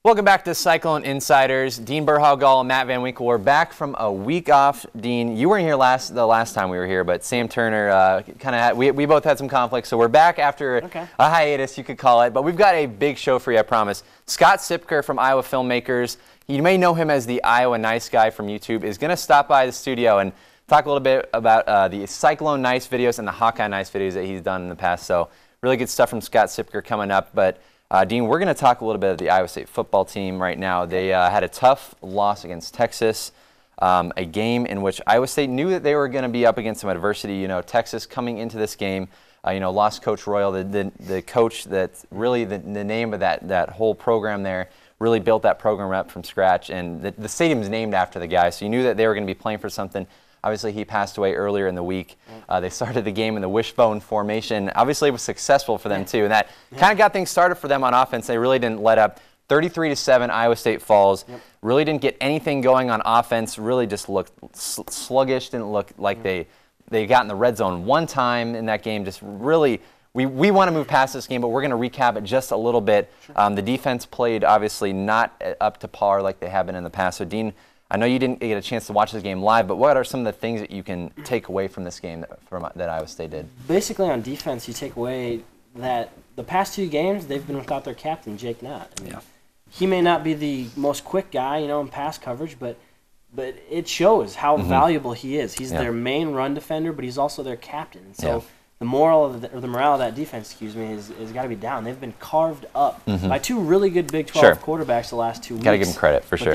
Welcome back to Cyclone InCYders. Dean Berhow-Goll and Matt Van Winkle. We're back from a week off. Dean, you weren't here the last time we were here, but Sam Turner kind of had, we both had some conflicts, so we're back after a hiatus, you could call it. But we've got a big show for you, I promise. Scott Siepker from Iowa Filmmakers, you may know him as the Iowa Nice guy from YouTube, is going to stop by the studio and talk a little bit about the Cyclone Nice videos and the Hawkeye Nice videos that he's done in the past. So really good stuff from Scott Siepker coming up. But Dean, we're going to talk a little bit of the Iowa State football team right now. They had a tough loss against Texas, a game in which Iowa State knew that they were going to be up against some adversity. You know, Texas coming into this game, lost Coach Royal, the coach that's really the name of that whole program there, really built that program up from scratch. And the stadium's named after the guy, so you knew that they were going to be playing for something. Obviously, he passed away earlier in the week. They started the game in the wishbone formation. Obviously, it was successful for them, too. And that kind of got things started for them on offense. They really didn't let up. 33-7, Iowa State falls. Really didn't get anything going on offense. Really just looked sluggish. Didn't look like they got in the red zone one time in that game. Just really, we want to move past this game, but we're going to recap it just a little bit. The defense played, obviously, not up to par like they have been in the past. So, Dean, I know you didn't get a chance to watch this game live, but what are some of the things that you can take away from this game that Iowa State did? Basically, on defense, you take away that the past two games, they've been without their captain, Jake Knott. I mean, he may not be the most quick guy, in pass coverage, but it shows how valuable he is. He's their main run defender, but he's also their captain. So the morale of that defense, has got to be down. They've been carved up by two really good Big 12 quarterbacks the last 2 weeks. Got to give them credit for sure.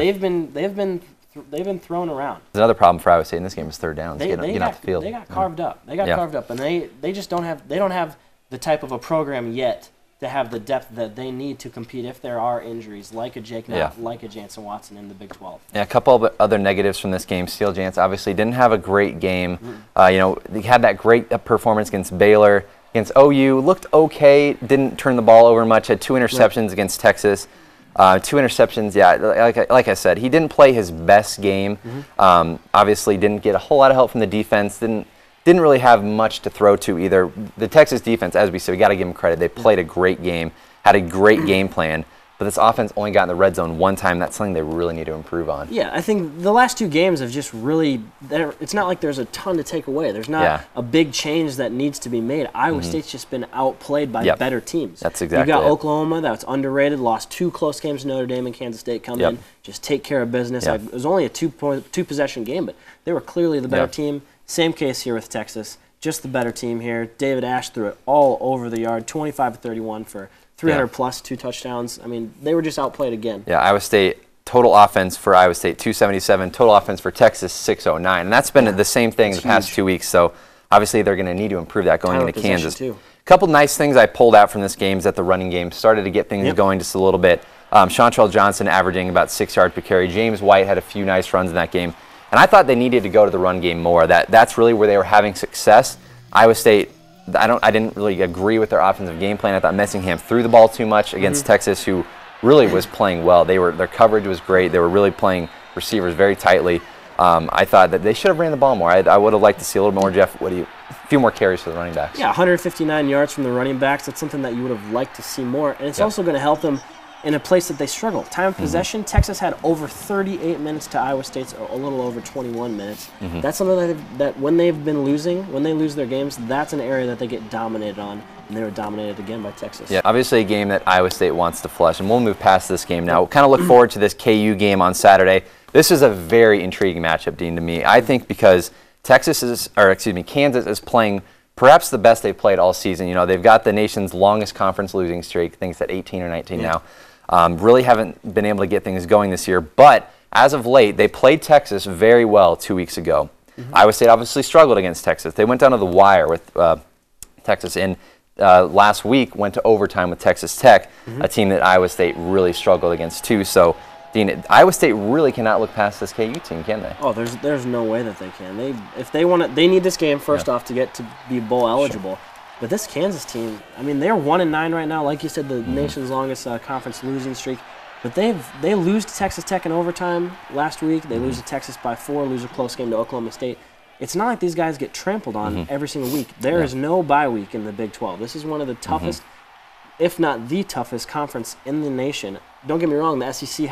They've been thrown around. There's another problem for Iowa State in this game is third downs. Get off the field. They got carved up. They got carved up, and they just don't have the type of a program yet to have the depth that they need to compete if there are injuries like a Jake Knott, like a Jansen Watson in the Big 12. Yeah, a couple of other negatives from this game. Steele Jansen obviously didn't have a great game. They had that great performance against Baylor. Against OU, looked okay, didn't turn the ball over much, had 2 interceptions against Texas. 2 interceptions, like I said, he didn't play his best game. Obviously didn't get a whole lot of help from the defense, didn't really have much to throw to either. The Texas defense, as we said, we got to give them credit. They played a great game, had a great game plan, but this offense only got in the red zone one time. That's something they really need to improve on. Yeah, I think the last 2 games have just really, it's not like there's a ton to take away. There's not a big change that needs to be made. Iowa State's just been outplayed by better teams. That's exactly You got Oklahoma, that's underrated, lost 2 close games to Notre Dame and Kansas State, come in, just take care of business. It was only a two-possession game, but they were clearly the better team. Same case here with Texas, just the better team here. David Ash threw it all over the yard, 25-31 for 300-plus, 2 touchdowns. I mean, they were just outplayed again. Yeah, Iowa State, total offense for Iowa State, 277. Total offense for Texas, 609. And that's been the same thing the past 2 weeks. So obviously they're going to need to improve that going into Kansas. A couple nice things I pulled out from this game is that the running game started to get things going just a little bit. Chantrell Johnson averaging about 6 yards per carry. James White had a few nice runs in that game. And I thought they needed to go to the run game more. That's really where they were having success. Iowa State, I didn't really agree with their offensive game plan. I thought Messingham threw the ball too much against Texas, who really was playing well. Their coverage was great. They were really playing receivers very tightly. I thought that they should have ran the ball more. I would have liked to see a little more, Jeff. A few more carries for the running backs. Yeah, 159 yards from the running backs. That's something that you would have liked to see more. And it's also going to help them in a place that they struggle. Time of possession, Texas had over 38 minutes to Iowa State's a little over 21 minutes. That's something that when they've been losing, when they lose their games, that's an area that they get dominated on, and they were dominated again by Texas. Yeah, obviously a game that Iowa State wants to flush, and we'll move past this game now. We'll kind of look forward to this KU game on Saturday. This is a very intriguing matchup, Dean, to me. I think because Kansas is playing perhaps the best they've played all season. They've got the nation's longest conference losing streak, I think it's at 18 or 19 now. Really haven't been able to get things going this year, but as of late, they played Texas very well 2 weeks ago. Iowa State obviously struggled against Texas. They went down to the wire with Texas, and last week went to overtime with Texas Tech, a team that Iowa State really struggled against too. So, Dean, Iowa State really cannot look past this KU team, can they? Oh, there's no way that they can. If they want they need this game first off to get to be bowl eligible. But this Kansas team, I mean, they're 1-9 right now. Like you said, the nation's longest conference losing streak. But they lose to Texas Tech in overtime last week. They lose to Texas by 4, lose a close game to Oklahoma State. It's not like these guys get trampled on every single week. There is no bye week in the Big 12. This is one of the toughest if not the toughest conference in the nation. Don't get me wrong, the SEC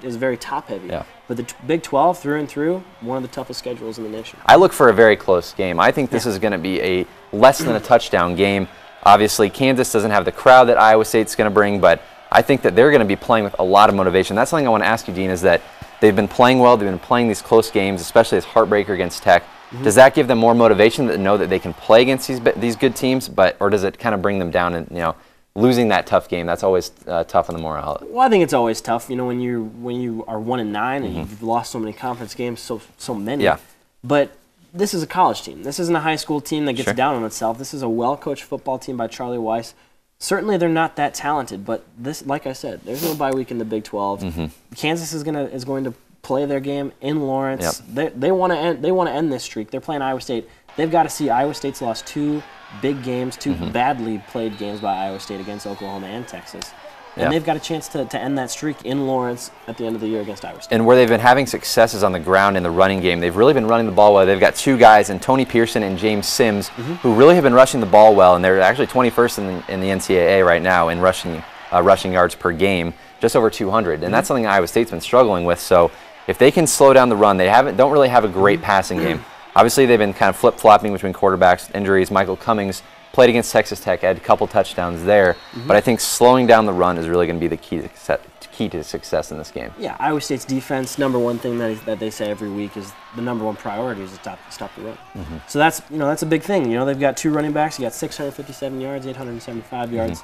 is very top-heavy. Yeah. But the Big 12, through and through, one of the toughest schedules in the nation. I look for a very close game. I think this is going to be a less than a touchdown game. Obviously, Kansas doesn't have the crowd that Iowa State's going to bring, but I think that they're going to be playing with a lot of motivation. That's something I want to ask you, Dean, is that they've been playing well. They've been playing these close games, especially this heartbreaker against Tech. Does that give them more motivation to know that they can play against these good teams, or does it kind of bring them down and, losing that tough game? That's always tough on the morale. Well, I think it's always tough, when you are 1-9 and you've lost so many conference games, so many. Yeah. But this is a college team. This isn't a high school team that gets down on itself. This is a well-coached football team by Charlie Weiss. Certainly, they're not that talented, but this, like I said, there's no bye week in the Big 12. Kansas is going to play their game in Lawrence. They want to end this streak. They're playing Iowa State. They've got to see Iowa State's lost 2 big games, 2 badly played games by Iowa State against Oklahoma and Texas. And they've got a chance to end that streak in Lawrence at the end of the year against Iowa State. And where they've been having successes on the ground in the running game, they've really been running the ball well. They've got 2 guys, in Tony Pearson and James Sims, who really have been rushing the ball well, and they're actually 21st in the NCAA right now in rushing yards per game, just over 200. And that's something Iowa State's been struggling with. So if they can slow down the run, they don't really have a great passing game. Obviously, they've been kind of flip-flopping between quarterbacks, injuries. Michael Cummings played against Texas Tech, had a couple touchdowns there. But I think slowing down the run is really going to be the key to success in this game. Yeah, Iowa State's defense, number one thing that they say every week is the number one priority is to stop the run. So that's that's a big thing. They've got 2 running backs. You got 657 yards, 875 yards.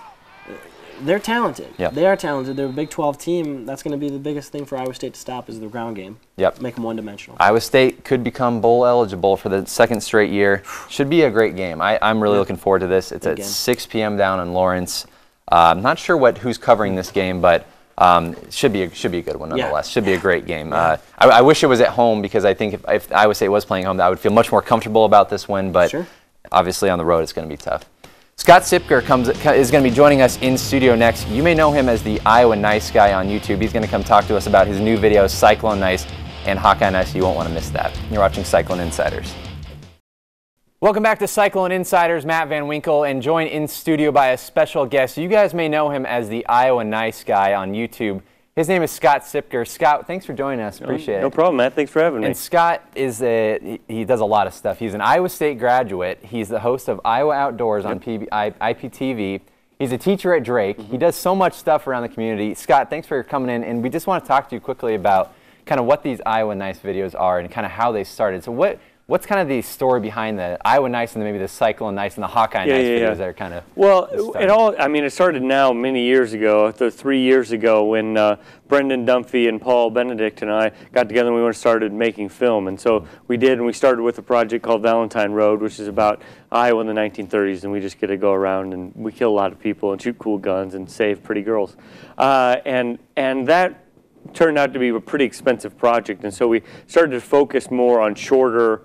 They're talented. Yep. They are talented. They're a Big 12 team. That's going to be the biggest thing for Iowa State to stop is the ground game. Yep. Make them one-dimensional. Iowa State could become bowl eligible for the 2nd straight year. Should be a great game. I'm really looking forward to this. It's at 6 p.m. down in Lawrence. I'm not sure who's covering this game, but it should be a good one nonetheless. Should be a great game. I wish it was at home because I think if Iowa State was playing home, I would feel much more comfortable about this win. But obviously on the road, it's going to be tough. Scott Siepker is going to be joining us in studio next. You may know him as the Iowa Nice guy on YouTube. He's going to come talk to us about his new videos, Cyclone Nice and Hawkeye Nice. You won't want to miss that. You're watching Cyclone InCYders. Welcome back to Cyclone InCYders. Matt Van Winkle, and joined in studio by a special guest. You guys may know him as the Iowa Nice guy on YouTube. His name is Scott Siepker. Scott, thanks for joining us. Appreciate it. No problem, Matt. Thanks for having me. And Scott he does a lot of stuff. He's an Iowa State graduate. He's the host of Iowa Outdoors on IPTV. He's a teacher at Drake. He does so much stuff around the community. Scott, thanks for coming in. And we just want to talk to you quickly about kind of what these Iowa Nice videos are and kind of how they started. So what's kind of the story behind the Iowa Nice and maybe the Cyclone Nice and the Hawkeye Nice videos that are kind of it started now many years ago, 3 years ago when Brendan Dunphy and Paul Benedict and I got together and we started making film. And so we did, and we started with a project called Valentine Road, which is about Iowa in the 1930s, and we just get to go around and we kill a lot of people and shoot cool guns and save pretty girls. And that turned out to be a pretty expensive project, and so we started to focus more on shorter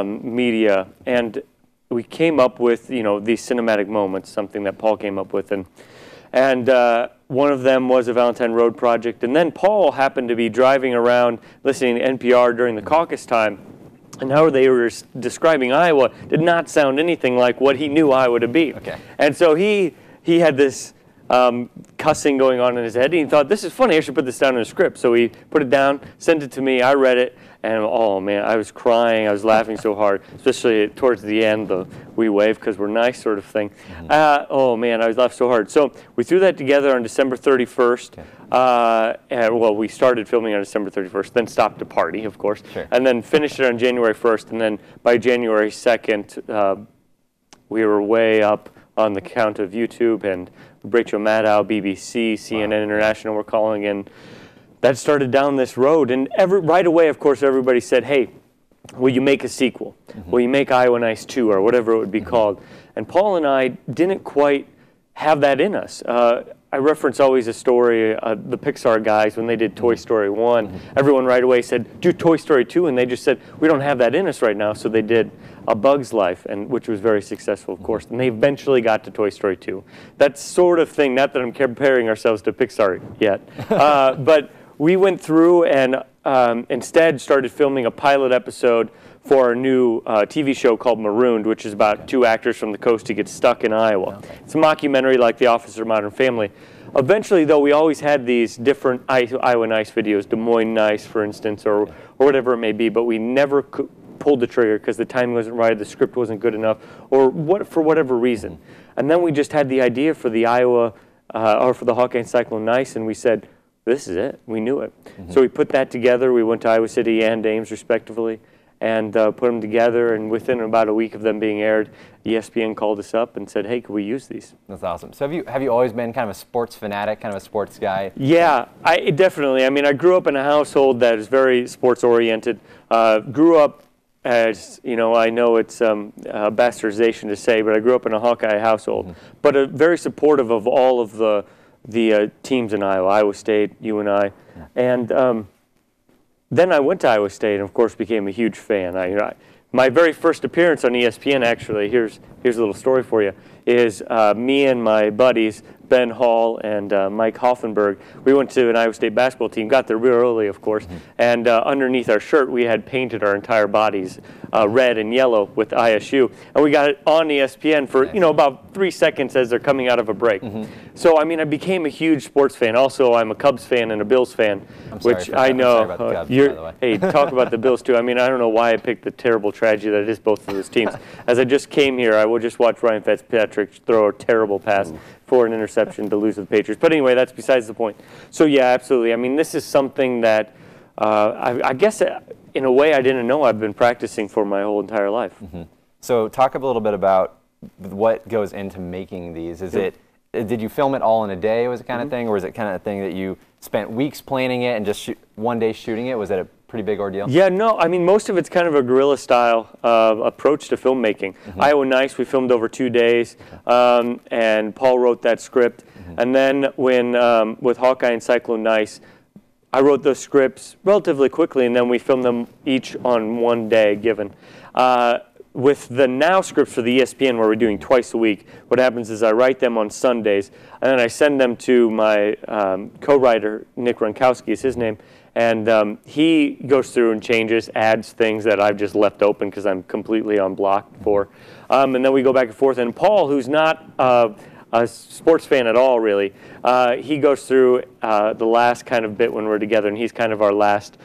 media, and we came up with these cinematic moments, something that Paul came up with, and one of them was a Valentine Road project. And then Paul happened to be driving around listening to NPR during the caucus time, and how they were describing Iowa did not sound anything like what he knew Iowa to be. And so he had this cussing going on in his head, and he thought, this is funny, I should put this down in a script. So he put it down, sent it to me, I read it, and oh man, I was crying, I was laughing so hard, especially towards the end, the we wave because we're nice sort of thing. Oh man, I was laughing so hard. So we threw that together on December 31st. Well, we started filming on December 31st, then stopped to party, of course, and then finished it on January 1st, and then by January 2nd, we were way up on the count of YouTube, and Rachel Maddow, BBC, CNN International were calling, and that started down this road. And right away, of course, everybody said, hey, will you make a sequel? Will you make Iowa Nice 2 or whatever it would be called? And Paul and I didn't quite have that in us. I reference always a story, the Pixar guys, when they did Toy Story 1, everyone right away said, do Toy Story 2, and they just said, we don't have that in us right now, so they did A Bug's Life, which was very successful, of course, and they eventually got to Toy Story 2. That sort of thing, not that I'm comparing ourselves to Pixar yet, but we went through and instead started filming a pilot episode for our new TV show called Marooned, which is about two actors from the coast who get stuck in Iowa. Okay. It's a mockumentary like The Office or Modern Family. Eventually, though, we always had these different Iowa Nice videos, Des Moines Nice, for instance, or whatever it may be, but we never pulled the trigger because the timing wasn't right, the script wasn't good enough, or for whatever reason. And then we just had the idea for the Iowa, or for the Hawkeye and Cyclone Nice, and we said, this is it. We knew it. So we put that together. We went to Iowa City and Ames, respectively, and put them together, and within about a week of them being aired, ESPN called us up and said, hey, could we use these? That's awesome. So have you always been kind of a sports fanatic, kind of a sports guy? Yeah, definitely. I mean, I grew up in a household that is very sports-oriented. Grew up as, you know, I know it's a bastardization to say, but I grew up in a Hawkeye household, but very supportive of all of the teams in Iowa, Iowa State, UNI, and then I went to Iowa State and, of course, became a huge fan. My very first appearance on ESPN, actually, here's a little story for you, is me and my buddies, Ben Hall and Mike Hoffenberg. We went to an Iowa State basketball team, got there real early, of course, and underneath our shirt we had painted our entire bodies red and yellow with ISU, and we got it on ESPN for about 3 seconds as they're coming out of a break. So I mean, I became a huge sports fan. Also, I'm a Cubs fan and a Bills fan, which I know. I'm sorry about the Cubs, by the way. Hey, talk about the Bills too. I mean, I don't know why I picked the terrible tragedy that is both of those teams. As I just came here, I will just watch Ryan Fitzpatrick throw a terrible pass for an interception to lose to the Patriots. But anyway, that's besides the point. So yeah, absolutely. I mean, this is something that I guess in a way I didn't know I've been practicing for my whole entire life. So talk a little bit about what goes into making these. Did you film it all in a day, was it kind of thing, or was it kind of a thing that you spent weeks planning it and just one day shooting it? Was that a pretty big ordeal? Yeah, no, I mean, most of it's kind of a guerrilla style approach to filmmaking. Iowa Nice, we filmed over 2 days, and Paul wrote that script. And then when, with Hawkeye and Cyclone Nice, I wrote those scripts relatively quickly, and then we filmed them each on 1 day given. With the now scripts for the ESPN, where we're doing twice a week, what happens is I write them on Sundays, and then I send them to my co-writer, Nick Ronkowski is his name, and he goes through and changes, adds things that I've just left open because I'm completely on block for. And then we go back and forth, and Paul, who's not a sports fan at all, really, he goes through the last kind of bit when we're together, and he's kind of our last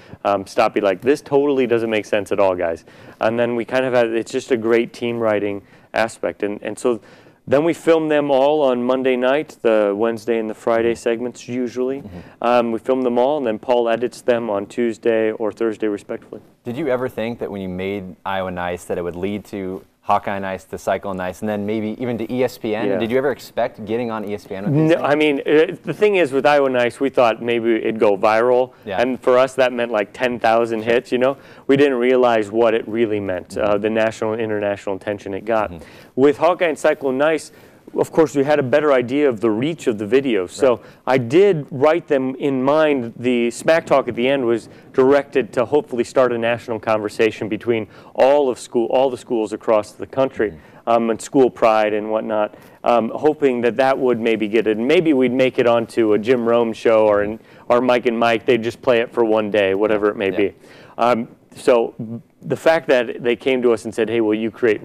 stop. He's like, this totally doesn't make sense at all, guys. And then we kind of have, it's just a great team writing aspect. And so then we film them all on Monday night, the Wednesday and the Friday segments usually. We film them all, and then Paul edits them on Tuesday or Thursday, respectively. Did you ever think that when you made Iowa Nice that it would lead to Hawkeye Nice to Cyclone Nice, and then maybe even to ESPN? Yeah. Did you ever expect getting on ESPN with these No, things? I mean, the thing is with Iowa Nice, we thought maybe it'd go viral, and for us that meant like 10,000 hits, you know? We didn't realize what it really meant, the national and international attention it got. With Hawkeye and Cyclone Nice, of course, we had a better idea of the reach of the videos. So I did write them in mind. The smack talk at the end was directed to hopefully start a national conversation between all the schools across the country, and school pride and whatnot, hoping that would maybe get it. Maybe we'd make it onto a Jim Rome show or Mike and Mike. They'd just play it for 1 day, whatever it may be. So the fact that they came to us and said, hey, will you create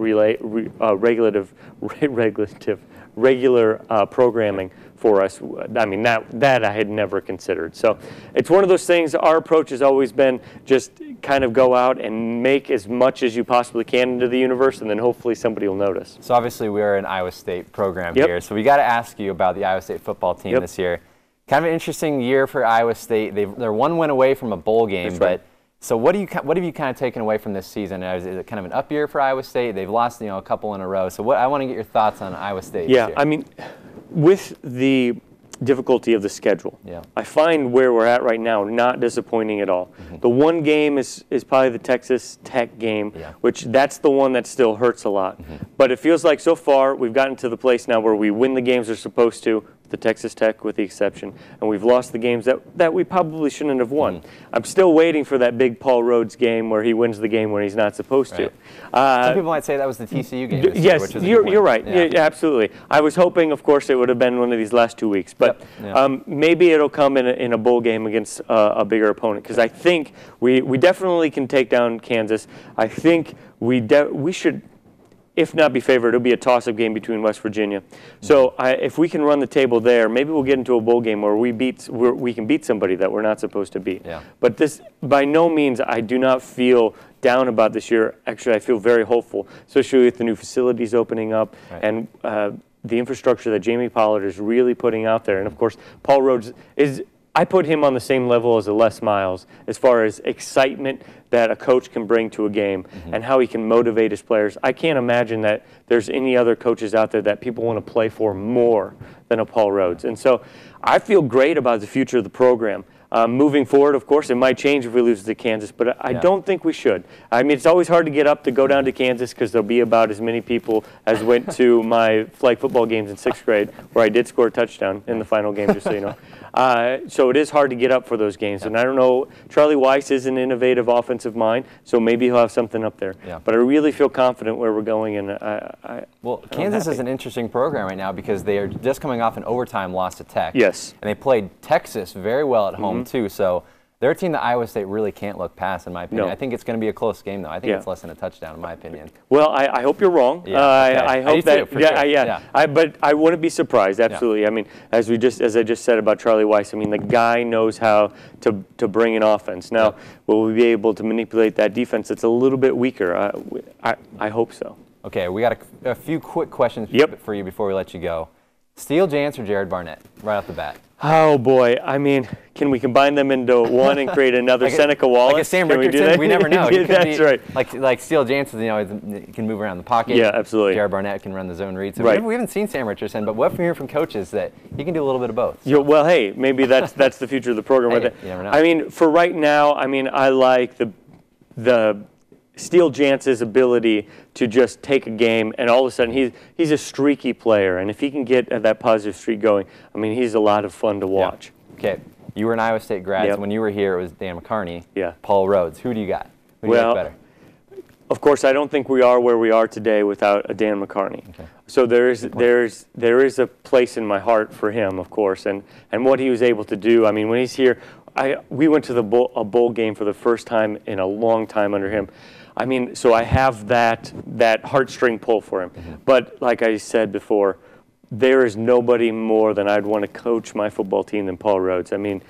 regular programming for us, I mean, that I had never considered. So it's one of those things, our approach has always been just kind of go out and make as much as you possibly can into the universe, and then hopefully somebody will notice. So obviously we're an Iowa State program here, so we got to ask you about the Iowa State football team this year. Kind of an interesting year for Iowa State. They're 1 win away from a bowl game, but so what have you kind of taken away from this season? Is it kind of an up year for Iowa State? They've lost a couple in a row. So I want to get your thoughts on Iowa State. Yeah, I mean, with the difficulty of the schedule, I find where we're at right now not disappointing at all. The one game is probably the Texas Tech game, which that's the one that still hurts a lot. But it feels like so far we've gotten to the place now where we win the games we're supposed to, the Texas Tech with the exception, and we've lost the games that we probably shouldn't have won. I'm still waiting for that big Paul Rhodes game where he wins the game when he's not supposed to. Some people might say that was the TCU game this year, yes, which was you're right. Yeah, absolutely. I was hoping, of course, it would have been one of these last 2 weeks, but maybe it'll come in a bowl game against a bigger opponent, because I think we definitely can take down Kansas. I think we should, if not be favored, it'll be a toss-up game between West Virginia. So if we can run the table there, maybe we'll get into a bowl game where we can beat somebody that we're not supposed to beat. Yeah. But this, by no means, I do not feel down about this year. Actually, I feel very hopeful, especially with the new facilities opening up and the infrastructure that Jamie Pollard is really putting out there. And of course, Paul Rhodes is, I put him on the same level as a Les Miles as far as excitement that a coach can bring to a game and how he can motivate his players. I can't imagine that there's any other coaches out there that people want to play for more than a Paul Rhodes. And so I feel great about the future of the program. Moving forward, of course, it might change if we lose to Kansas, but I don't think we should. I mean, it's always hard to get up to go down to Kansas because there'll be about as many people as went to my flag football games in 6th grade, where I did score a touchdown in the final game, just so you know. So it is hard to get up for those games. And I don't know, Charlie Weiss is an innovative offensive mind, so maybe he'll have something up there. Yeah. But I really feel confident where we're going. And well, Kansas is an interesting program right now because they are just coming off an overtime loss to Tech. Yes. And they played Texas very well at home, too. So they're a team that Iowa State really can't look past, in my opinion. No. I think it's going to be a close game, though. I think it's less than a touchdown, in my opinion. Well, I hope you're wrong. Yeah, okay. I hope that. Too, sure. But I wouldn't be surprised. Absolutely. I mean, as I just said about Charlie Weiss, I mean, the guy knows how to bring an offense. Now, will we be able to manipulate that defense that's a little bit weaker? I hope so. Okay, we got a few quick questions for you before we let you go. Steele Jantz or Jared Barnett, right off the bat? Oh, boy. I mean, can we combine them into one and create another Seneca Wallace? Like a Sam Can Richardson? We never know. That's right. Like Steele Jantz, you know, he can move around the pocket. Yeah, absolutely. Jared Barnett can run the zone read. So Right. we haven't seen Sam Richardson, but what we hear from coaches that he can do a little bit of both. So. Yeah, well, hey, maybe that's the future of the program. Hey, you never know. I mean, for right now, I mean, I like the Steele Jantz's ability to just take a game and all of a sudden he's a streaky player, and if he can get that positive streak going, I mean, he's a lot of fun to watch. Yeah. Okay, you were an Iowa State grad. So when you were here, it was Dan McCarney. Yeah. Paul Rhodes. Who do you got? Who do you like better? Of course, I don't think we are where we are today without a Dan McCarney. Okay. So there is a place in my heart for him, of course, and what he was able to do. I mean, when he's here, we went to a bowl game for the first time in a long time under him. I mean, so I have that heartstring pull for him. But like I said before, there is nobody more than I'd want to coach my football team than Paul Rhodes. I mean,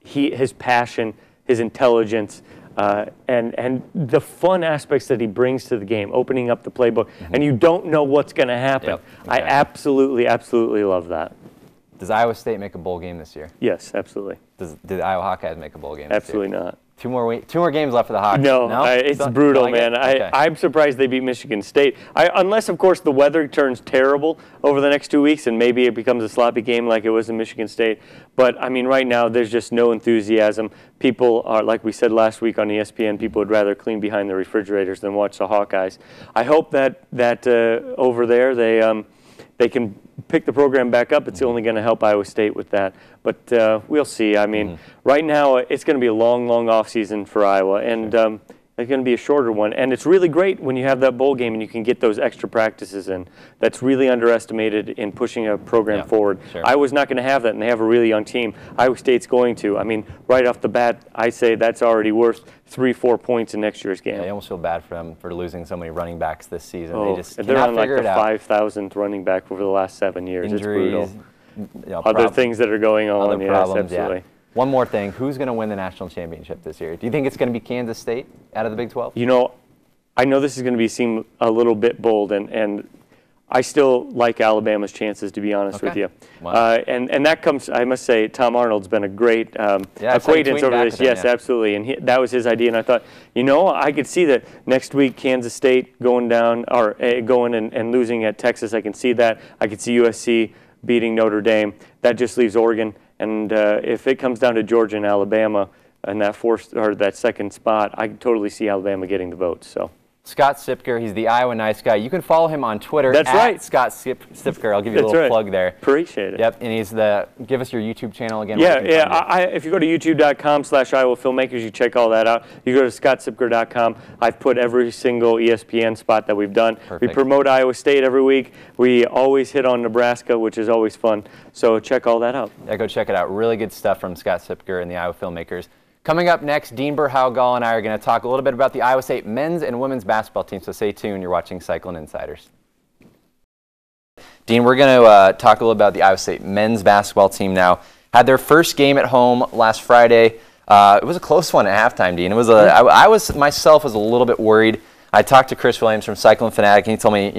his passion, his intelligence, and the fun aspects that he brings to the game, opening up the playbook, and you don't know what's going to happen. Yep. Okay. I absolutely love that. Does Iowa State make a bowl game this year? Yes, absolutely. Did the Iowa Hawkeyes make a bowl game Absolutely this year? not. Two more games left for the Hawks. No, it's brutal, man. I'm surprised they beat Michigan State. Unless, of course, the weather turns terrible over the next 2 weeks and maybe it becomes a sloppy game like it was in Michigan State. But, I mean, right now there's just no enthusiasm. People are, like we said last week on ESPN, people would rather clean behind their refrigerators than watch the Hawkeyes. I hope that over there they can pick the program back up. It's only going to help Iowa State with that. But we'll see. I mean, right now it's going to be a long off season for Iowa, and it's going to be a shorter one. And it's really great when you have that bowl game and you can get those extra practices in. That's really underestimated in pushing a program forward. Sure. Iowa's not going to have that, and they have a really young team. Iowa State's going to. I mean, right off the bat, I say that's already worth 3-4 points in next year's game. Yeah, I almost feel bad for them for losing so many running backs this season. Oh, they just they're on like the figure it out. 5,000th running back over the last 7 years. Injuries, it's brutal. Other things that are going on. Other problems, absolutely. Yeah. One more thing. Who's going to win the national championship this year? Do you think it's going to be Kansas State out of the Big 12? You know, I know this is going to seem a little bit bold, and I still like Alabama's chances, to be honest with you. Wow. And that comes, I must say, Tom Arnold's been a great acquaintance over this. Yes, absolutely. And that was his idea. And I thought, you know, I could see that next week Kansas State going down or going and losing at Texas. I can see that. I could see USC beating Notre Dame. That just leaves Oregon. And if it comes down to Georgia and Alabama and that second spot, I can totally see Alabama getting the vote. So Scott Siepker, he's the Iowa Nice guy. You can follow him on Twitter. That's right. Scott Siepker. I'll give you a little plug there. Appreciate it. Yep, and he's give us your YouTube channel again. Yeah. If you go to youtube.com/Iowa Filmmakers, you check all that out. You go to scottsiepker.com. I've put every single ESPN spot that we've done. Perfect. We promote Iowa State every week. We always hit on Nebraska, which is always fun. So check all that out. Yeah, go check it out. Really good stuff from Scott Siepker and the Iowa Filmmakers. Coming up next, Dean Berhow-Goll and I are going to talk a little bit about the Iowa State men's and women's basketball team, so stay tuned. You're watching Cyclone InCYders. Dean, we're going to talk a little about the Iowa State men's basketball team now. Had their first game at home last Friday. It was a close one at halftime, Dean. It was I myself was a little bit worried. I talked to Chris Williams from Cyclone Fanatic, and he told me,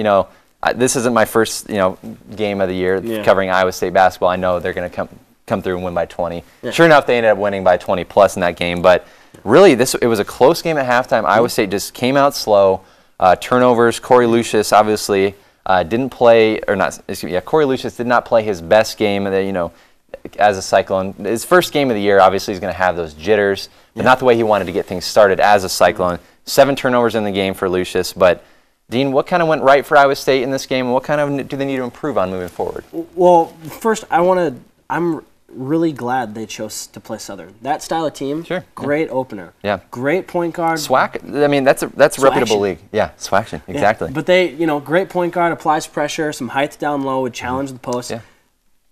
this isn't my first, game of the year covering Iowa State basketball. I know they're going to come through and win by 20. Yeah. Sure enough, they ended up winning by 20 plus in that game. But really, it was a close game at halftime. Iowa State just came out slow. Turnovers. Corey Lucius obviously didn't play, or not. Corey Lucius did not play his best game. As a Cyclone, his first game of the year, obviously he's going to have those jitters, but not the way he wanted to get things started as a Cyclone. 7 turnovers in the game for Lucius. But Dean, what kind of went right for Iowa State in this game, and what kind of do they need to improve on moving forward? Well, first I'm really glad they chose to play Southern. That style of team, great opener. Yeah. Great point guard. SWAC, that's a reputable league. Yeah, SWAC, exactly. Yeah. But they, great point guard, applies pressure, some height down low, would challenge the post. Yeah.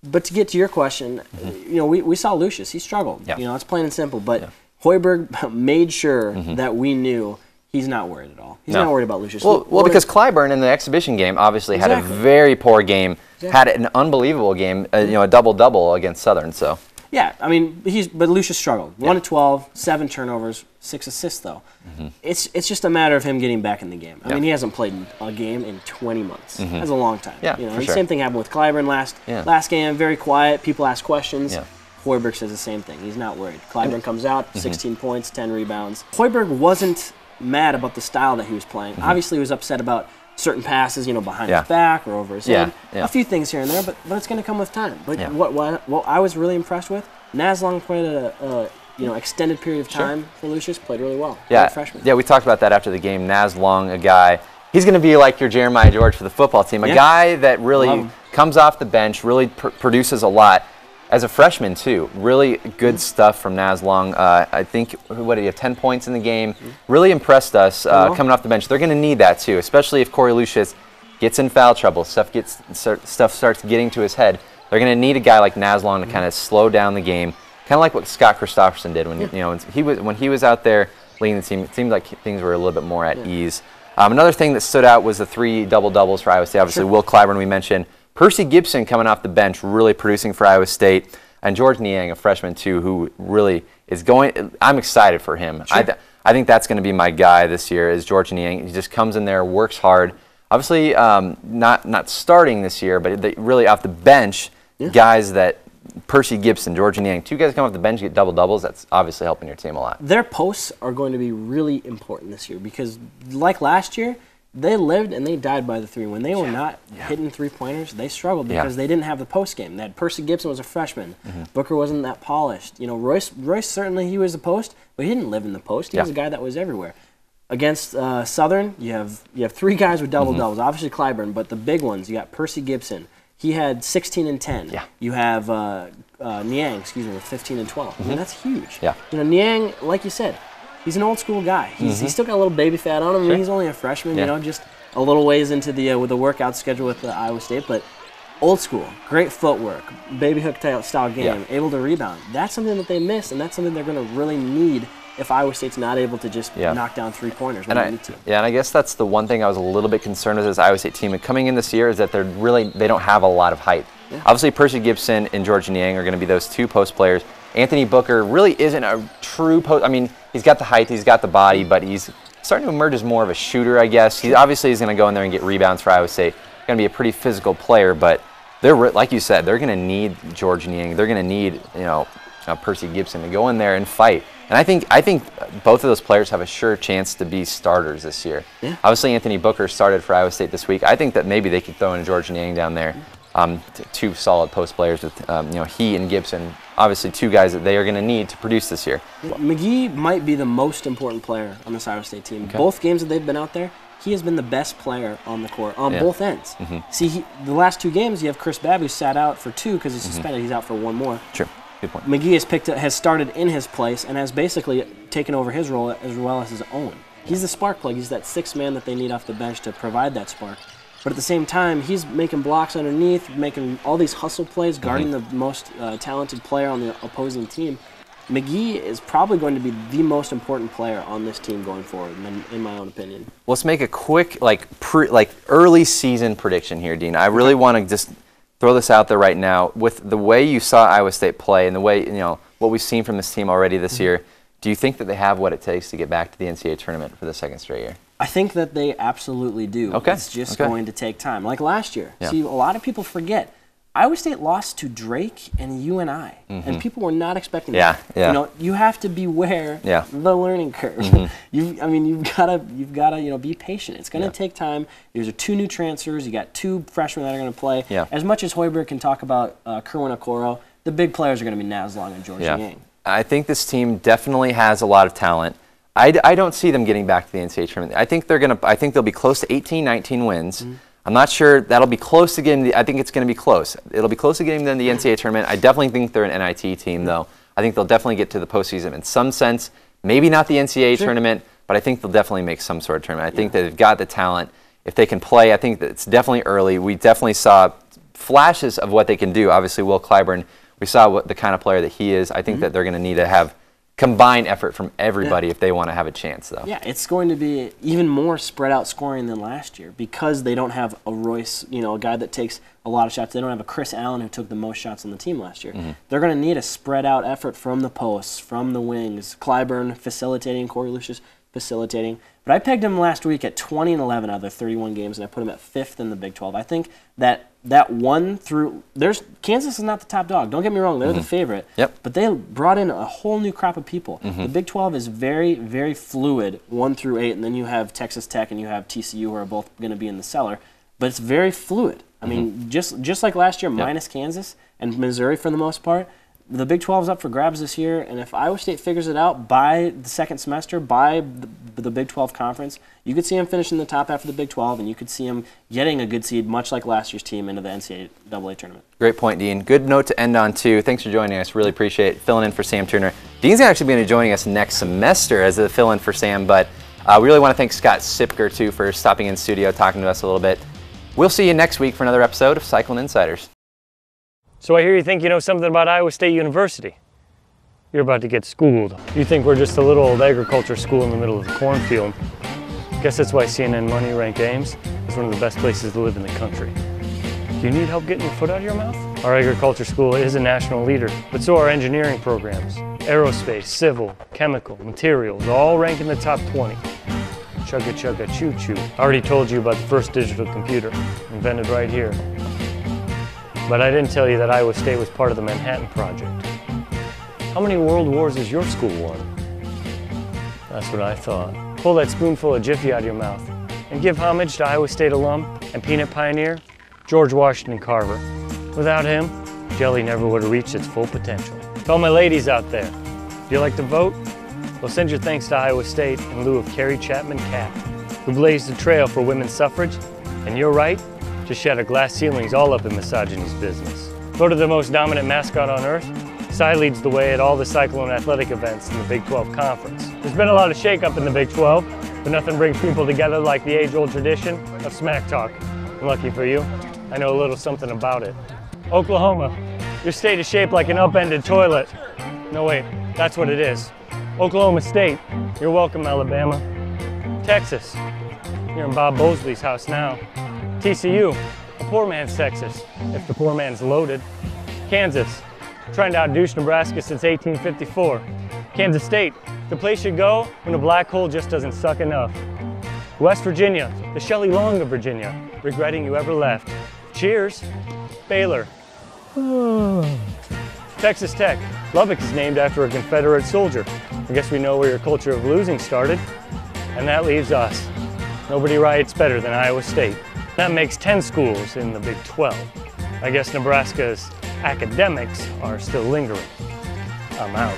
But to get to your question, we saw Lucius. He struggled. Yeah. It's plain and simple. But Hoiberg made sure that we knew he's not worried at all. He's not worried about Lucius. Well, because Clyburn in the exhibition game obviously had a very poor game. Had an unbelievable game, a double-double against Southern. So yeah, but Lucius struggled. 1 of 12, 7 turnovers, 6 assists though. It's just a matter of him getting back in the game. He hasn't played a game in 20 months. That's a long time. Yeah, the same thing happened with Clyburn last game. Very quiet. People ask questions. Yeah. Hoiberg says the same thing. He's not worried. Clyburn comes out, 16 points, 10 rebounds. Hoiberg wasn't mad about the style that he was playing. Obviously, he was upset about certain passes, behind his back or over his head. A few things here and there, but it's going to come with time. But what I was really impressed with, Naz Long played a extended period of time for Lucius, played really well. Yeah, freshman. Yeah, we talked about that after the game. Naz Long, a guy, he's going to be like your Jeremiah George for the football team, a guy that really comes off the bench, really produces a lot. As a freshman, too, really good stuff from Naz Long. I think, what did he have, 10 points in the game? Really impressed us coming off the bench. They're going to need that, too, especially if Corey Lucius gets in foul trouble, stuff starts getting to his head. They're going to need a guy like Naz Long to kind of slow down the game, kind of like what Scott Christopherson did when he was out there leading the team. It seemed like things were a little bit more at ease. Another thing that stood out was the 3 double-doubles for Iowa State. Obviously, Will Clyburn, we mentioned. Percy Gibson coming off the bench, really producing for Iowa State. And George Niang, a freshman, too, who really is going – I'm excited for him. Sure. I think that's going to be my guy this year is George Niang. He just comes in there, works hard. Obviously, not starting this year, but really off the bench, guys that – Percy Gibson, George Niang, 2 guys come off the bench get double-doubles. That's obviously helping your team a lot. Their posts are going to be really important this year because, like last year – they lived and they died by the 3. When they were not hitting 3-pointers, they struggled because they didn't have the post game. That Percy Gibson was a freshman. Booker wasn't that polished. Royce certainly he was a post, but he didn't live in the post. He was a guy that was everywhere. Against Southern, you have 3 guys with double-doubles. Obviously Clyburn, but the big ones, you got Percy Gibson. He had 16 and 10. Yeah. You have Niang, with 15 and 12. That's huge. Yeah. Niang, like you said, he's an old school guy. He's still got a little baby fat on him. He's only a freshman, just a little ways into the with the workout schedule with Iowa State, but old school, great footwork, baby hook style game, able to rebound. That's something that they miss, and that's something they're going to really need if Iowa State's not able to just knock down 3-pointers when they need to. Yeah, and I guess that's the one thing I was a little bit concerned with this Iowa State team. And coming in this year is that they don't have a lot of height. Yeah. Obviously, Percy Gibson and George Niang are going to be those 2 post players. Anthony Booker really isn't a true post. He's got the height, he's got the body, but he's starting to emerge as more of a shooter, I guess. He's going to go in there and get rebounds for Iowa State. Going to be a pretty physical player, but they're like you said, they're going to need George Niang. They're going to need Percy Gibson to go in there and fight. And I think both of those players have a sure chance to be starters this year. Yeah. Obviously, Anthony Booker started for Iowa State this week. I think that maybe they could throw in George Niang down there. 2 solid post players with he and Gibson obviously two guys that they are going to need to produce this year. McGee might be the most important player on this Iowa State team. Okay. Both games that they've been out there, he has been the best player on the court on both ends. See, the last 2 games, you have Chris Babb, who sat out for 2 because he's suspended. He's out for 1 more. True. Good point. McGee has started in his place and has basically taken over his role as well as his own. He's the spark plug. He's that 6th man that they need off the bench to provide that spark. But at the same time, he's making blocks underneath, making all these hustle plays, guarding the most talented player on the opposing team. McGee is probably going to be the most important player on this team going forward, in my own opinion. Let's make a quick, early season prediction here, Dean. I really want to just throw this out there right now. With the way you saw Iowa State play and the way, what we've seen from this team already this year, do you think that they have what it takes to get back to the NCAA tournament for the 2nd straight year? I think that they absolutely do. Okay. It's just going to take time. Like last year. Yeah. See, a lot of people forget. Iowa State lost to Drake and UNI, and people were not expecting that. Yeah. You have to beware the learning curve. You've got to be patient. It's going to take time. There's 2 new transfers. You got 2 freshmen that are going to play. Yeah. As much as Hoiberg can talk about Kerwin Okoro, the big players are going to be Naslong and George Yang. I think this team definitely has a lot of talent. I don't see them getting back to the NCAA tournament. I think they'll be close to 18, 19 wins. I'm not sure that'll be close to getting. I think it's going to be close. It'll be close to getting them the NCAA tournament. I definitely think they're an NIT team, though. I think they'll definitely get to the postseason in some sense. Maybe not the NCAA tournament, but I think they'll definitely make some sort of tournament. I think that they've got the talent. If they can play, I think that it's definitely early. We definitely saw flashes of what they can do. Obviously, Will Clyburn, we saw what the kind of player that he is. I think that they're going to need to have combined effort from everybody if they want to have a chance, though. Yeah, it's going to be even more spread out scoring than last year because they don't have a Royce, a guy that takes a lot of shots. They don't have a Chris Allen who took the most shots on the team last year. They're going to need a spread out effort from the posts, from the wings. Clyburn facilitating, Corey Lucius facilitating. But I pegged him last week at 20 and 11 out of their 31 games, and I put him at 5th in the Big 12. I think that 1 through Kansas is not the top dog. Don't get me wrong; they're the favorite. But they brought in a whole new crop of people. The Big 12 is very, very fluid, 1 through 8, and then you have Texas Tech and you have TCU, who are both going to be in the cellar. But it's very fluid. I mean, just like last year, minus Kansas and Missouri for the most part. The Big 12 is up for grabs this year, and if Iowa State figures it out by the 2nd semester, by the Big 12 conference, you could see them finishing the top half of the Big 12, and you could see them getting a good seed, much like last year's team, into the NCAA tournament. Great point, Dean. Good note to end on, too. Thanks for joining us. Really appreciate filling in for Sam Turner. Dean's actually going to be joining us next semester as a fill-in for Sam, but we really want to thank Scott Siepker, too, for stopping in studio, talking to us a little bit. We'll see you next week for another episode of Cyclone InCYders. So I hear you think you know something about Iowa State University. You're about to get schooled. You think we're just a little old agriculture school in the middle of the cornfield. Guess that's why CNN Money Rank Ames is one of the best places to live in the country. Do you need help getting your foot out of your mouth? Our agriculture school is a national leader, but so are engineering programs. Aerospace, civil, chemical, materials, all rank in the top 20. Chugga chugga choo choo. I already told you about the first digital computer, invented right here. But I didn't tell you that Iowa State was part of the Manhattan Project. How many world wars has your school won? That's what I thought. Pull that spoonful of Jiffy out of your mouth and give homage to Iowa State alum and peanut pioneer, George Washington Carver. Without him, jelly never would have reached its full potential. To all my ladies out there, do you like to vote? Well, send your thanks to Iowa State in lieu of Carrie Chapman Catt, who blazed the trail for women's suffrage, and you're right, to shatter glass ceilings all up in misogyny's business. Voted the most dominant mascot on earth, Cy leads the way at all the Cyclone athletic events in the Big 12 Conference. There's been a lot of shakeup in the Big 12, but nothing brings people together like the age-old tradition of smack talk. And lucky for you, I know a little something about it. Oklahoma, your state is shaped like an upended toilet. No wait, that's what it is. Oklahoma State, you're welcome, Alabama. Texas, you're in Bob Bosley's house now. TCU, a poor man's Texas, if the poor man's loaded. Kansas, trying to outdouche Nebraska since 1854. Kansas State, the place you go when a black hole just doesn't suck enough. West Virginia, the Shelley Long of Virginia, regretting you ever left. Cheers, Baylor. Texas Tech, Lubbock is named after a Confederate soldier. I guess we know where your culture of losing started. And that leaves us. Nobody riots better than Iowa State. That makes 10 schools in the Big 12. I guess Nebraska is academics are still lingering. I'm out.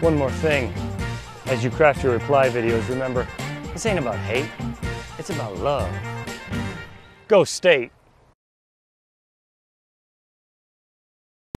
One more thing, as you craft your reply videos, remember, this ain't about hate, it's about love. Go State!